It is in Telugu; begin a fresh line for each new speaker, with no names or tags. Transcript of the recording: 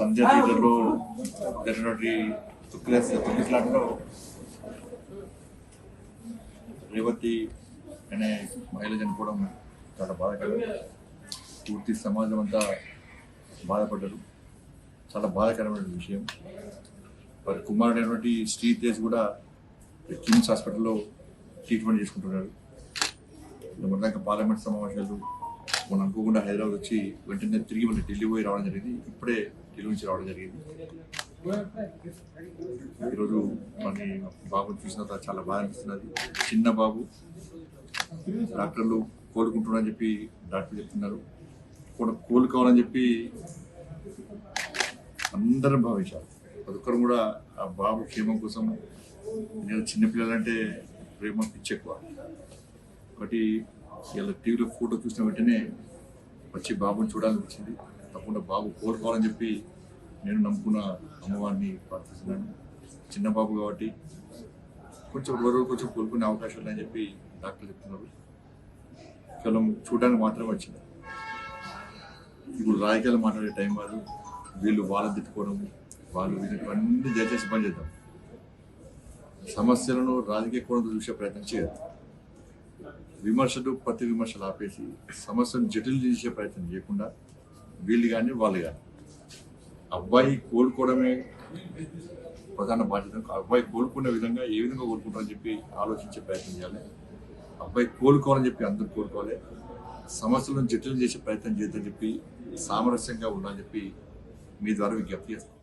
సంజయ్ థియేటర్లో జరిగినటువంటి తొక్కిసలాటలో రేవతి అనే మహిళ చనిపోవడం చాలా బాధాకరం. పూర్తి సమాజం అంతా బాధపడ్డారు. చాలా బాధాకరమైన విషయం. వారి కుమారుడైనటువంటి శ్రీతేజ్ కూడా కిమ్స్ హాస్పిటల్లో ట్రీట్మెంట్ చేసుకుంటున్నాడు. మొన్నదాకా పార్లమెంట్ సమావేశాలు మనం అనుకోకుండా హైదరాబాద్ వచ్చి వెంటనే తిరిగి మళ్ళీ ఢిల్లీ పోయి రావడం జరిగింది. ఇప్పుడే ఢిల్లీ నుంచి రావడం జరిగింది. ఈరోజు మన బాబుని చూసిన తర్వాత చాలా బాధ అనిపిస్తున్నది. చిన్న బాబు, డాక్టర్లు కోలుకుంటున్నారని చెప్పి డాక్టర్లు చెప్తున్నారు. కూడా కోలుకోవాలని చెప్పి అందరం భావించారు. ప్రతి ఒక్కరు కూడా ఆ బాబు క్షేమం కోసం. నేను చిన్నపిల్లలంటే ప్రేమ పిచ్చి ఎక్కువ. ఒకటి ఇలా టీవీలో ఫోటో చూసిన వెంటనే వచ్చి బాబుని చూడాలనిపించింది. తప్పకుండా బాబు కోలుకోవాలని చెప్పి నేను నమ్ముకున్న అమ్మవారిని ప్రార్థిస్తున్నాను. చిన్న బాబు కాబట్టి కొంచెం రోజు కొంచెం కోలుకునే అవకాశం ఉందని చెప్పి డాక్టర్లు చెప్తున్నారు. కేవలం చూడడానికి మాత్రమే వచ్చింది. ఇప్పుడు రాజకీయాలు మాట్లాడే టైం కాదు. వీళ్ళు వాళ్ళని తిట్టుకోవడం, వాళ్ళు వీళ్ళకి దయచేసి పని చేద్దాం. సమస్యలను రాజకీయ కోణంతో చూసే ప్రయత్నం చేయదు. విమర్శలు ప్రతి విమర్శలు ఆపేసి సమస్యను జటిలు చేసే ప్రయత్నం చేయకుండా వీళ్ళు కానీ వాళ్ళు కానీ అబ్బాయి కోలుకోవడమే ప్రధాన బాధ్యత. అబ్బాయి కోలుకునే విధంగా ఏ విధంగా కోలుకుంటారని చెప్పి ఆలోచించే ప్రయత్నం చేయాలి. అబ్బాయి కోలుకోవాలని చెప్పి అందరూ కోలుకోవాలి. సమస్యలను జటిలు చేసే ప్రయత్నం చేద్దని చెప్పి సామరస్యంగా ఉండాలని చెప్పి మీ ద్వారా విజ్ఞప్తి చేస్తాం.